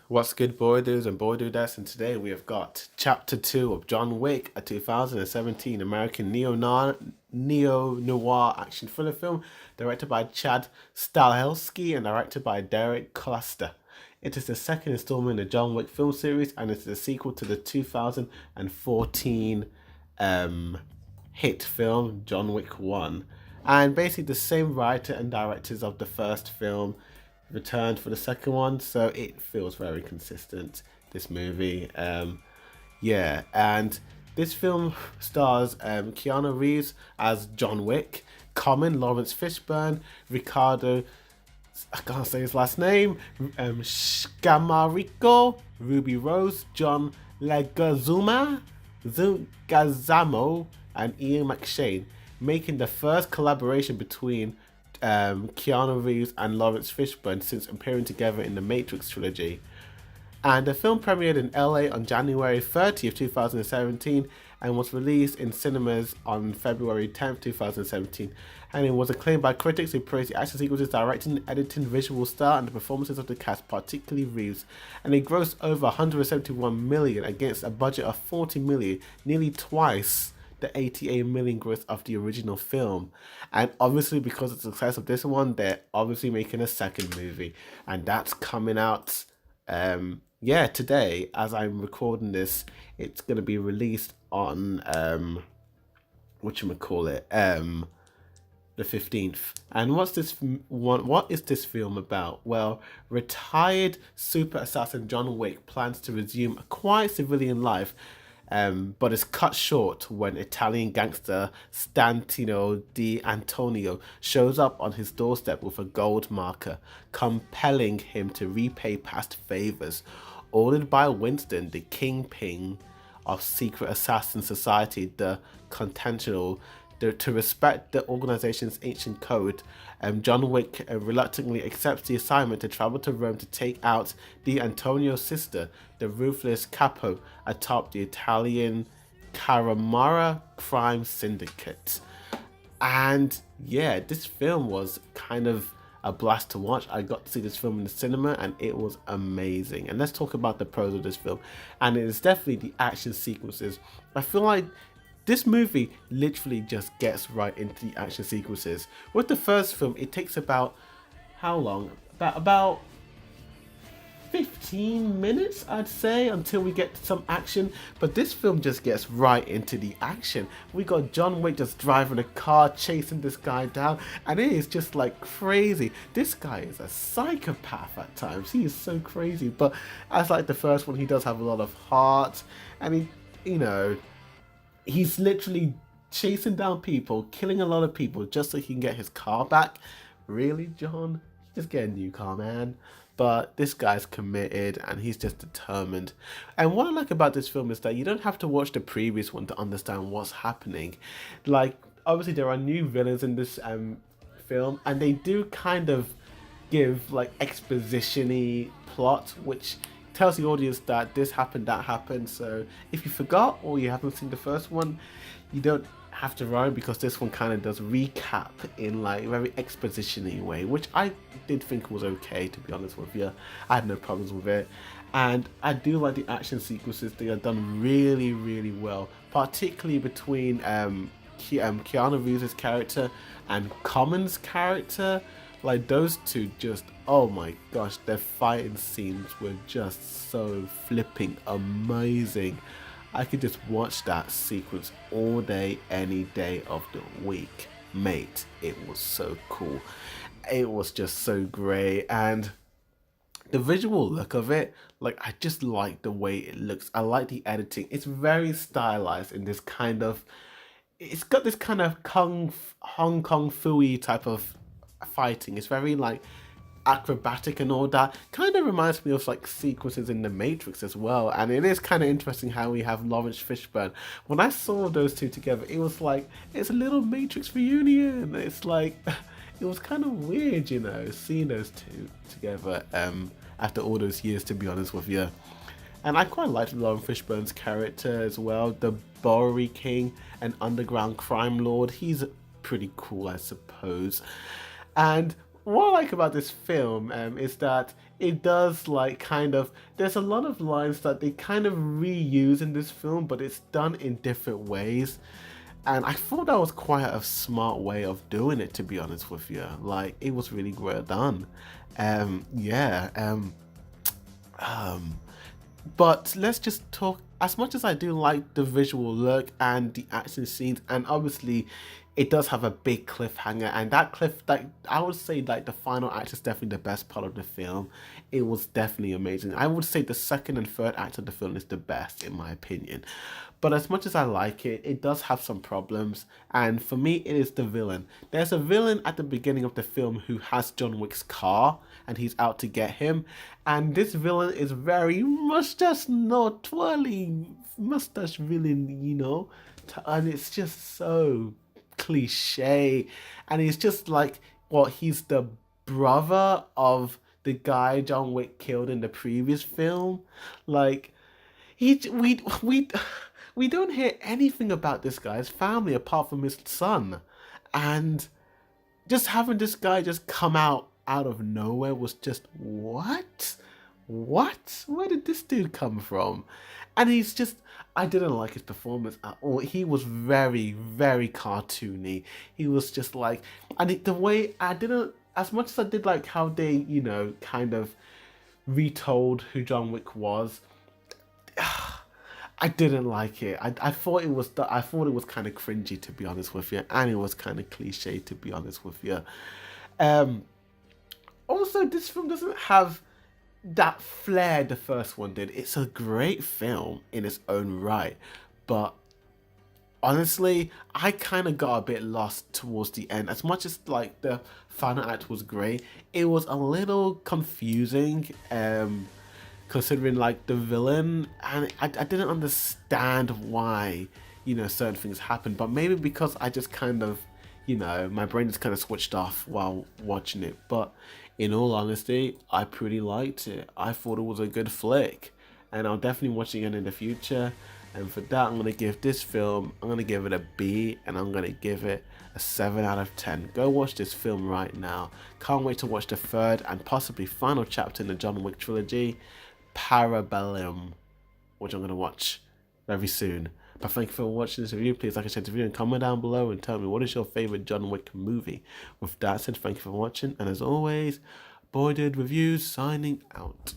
What's good, boy dudes and boy dudettes? And today we have got Chapter 2 of John Wick, a 2017 American neo-noir action thriller film directed by Chad Stahelski and directed by Derek Cluster. It is the second installment in the John Wick film series, and it is a sequel to the 2014 hit film John Wick 1. And basically the same writer and directors of the first film returned for the second one, so it feels very consistent. This movie, yeah, and this film stars Keanu Reeves as John Wick, Common, Lawrence Fishburne, Ricardo, I can't say his last name, Scamaricco, Ruby Rose, John Zugazamo, and Ian McShane, making the first collaboration between Keanu Reeves and Lawrence Fishburne since appearing together in the Matrix trilogy. And the film premiered in LA on January 30th, 2017 and was released in cinemas on February 10th, 2017. And it was acclaimed by critics who praised the action sequences, directing, editing, visual style, and the performances of the cast, particularly Reeves. And it grossed over 171 million against a budget of 40 million, nearly twice the 88 million gross of the original film. And obviously, because of the success of this one, they're obviously making a second movie, and that's coming out today. As I'm recording this, it's going to be released on the 15th. And what is this film about? Well, retired super assassin John Wick plans to resume a quiet civilian life, but is cut short when Italian gangster Stantino Di Antonio shows up on his doorstep with a gold marker, compelling him to repay past favors. Ordered by Winston, the kingpin of secret assassin society, the Continental, to respect the organization's ancient code, John Wick reluctantly accepts the assignment to travel to Rome to take out Di Antonio's sister, the ruthless capo atop the Italian Caramara crime syndicate. And yeah, this film was kind of a blast to watch. I got to see this film in the cinema and it was amazing. And let's talk about the pros of this film. And it is definitely the action sequences. I feel like this movie literally just gets right into the action sequences. With the first film, it takes about how long? About 15 minutes, I'd say, until we get to some action. But this film just gets right into the action. We got John Wick just driving a car, chasing this guy down, and it is just like crazy. This guy is a psychopath at times. He is so crazy. But as like the first one, he does have a lot of heart, and he's literally chasing down people, killing a lot of people just so he can get his car back. Really, John? Just get a new car, man. But this guy's committed and he's just determined. And what I like about this film is that you don't have to watch the previous one to understand what's happening. Like, obviously there are new villains in this film, and they do kind of give like exposition-y plot, which tells the audience that this happened, that happened. So if you forgot or you haven't seen the first one, you don't have to worry, because this one kind of does recap in like a very exposition-y way, which I did think was okay, to be honest with you. I had no problems with it. And I do like the action sequences. They are done really, really well, particularly between Keanu Reeves' character and Common's character. Like, those two just, oh my gosh, their fighting scenes were just so flipping amazing. I could just watch that sequence all day, any day of the week. Mate, it was so cool. It was just so great. And the visual look of it, like, I just like the way it looks. I like the editing. It's very stylized in this kind of, it's got this kind of Hong Kong Fooey type of fighting. It's very like acrobatic and all that. Kind of reminds me of like sequences in the Matrix as well. And it is kind of interesting how we have Lawrence Fishburne. When I saw those two together, it was like, it's a little Matrix reunion. It's like, it was kind of weird, seeing those two together after all those years, to be honest with you. And I quite liked Lawrence Fishburne's character as well, the Bowery King, an underground crime lord. He's pretty cool, I suppose. And what I like about this film is that it does like kind of there's a lot of lines that they kind of reuse in this film, but it's done in different ways. And I thought that was quite a smart way of doing it, to be honest with you. Like, it was really well done. Yeah. Um, but let's just talk. As much as I do like the visual look and the action scenes, and obviously it does have a big cliffhanger, and that cliff, like I would say, like the final act is definitely the best part of the film. It was definitely amazing. I would say the second and third act of the film is the best in my opinion. But as much as I like it, it does have some problems, and for me, it is the villain. There's a villain at the beginning of the film who has John Wick's car, and he's out to get him. And this villain is very mustache not twirling mustache villain, and it's just so cliche. And he's just like, what? He's the brother of the guy John Wick killed in the previous film. Like, he we don't hear anything about this guy's family apart from his son, and just having this guy just come out of nowhere was just what where did this dude come from? And he's just, I didn't like his performance at all. He was very, very cartoony. He was just like, and the way I didn't, as much as I did like how they kind of retold who John Wick was, I didn't like it. I thought it was kind of cringy, to be honest with you, and it was kind of cliche, to be honest with you. Also, this film doesn't have that flair the first one did. It's a great film in its own right, but honestly, I kind of got a bit lost towards the end. As much as like the final act was great, it was a little confusing. Considering like the villain, and I didn't understand why certain things happened, but maybe because I just kind of my brain just kind of switched off while watching it. But in all honesty, I pretty liked it. I thought it was a good flick, and I'll definitely watch it again in the future. And for that, I'm going to give this film, I'm going to give it a B, and I'm going to give it a 7 out of 10. Go watch this film right now. Can't wait to watch the third and possibly final chapter in the John Wick trilogy, Parabellum, which I'm going to watch very soon. But thank you for watching this review. Please like and share the video and comment down below and tell me what is your favorite John Wick movie. With that said, thank you for watching, and as always, Boy Did Reviews signing out.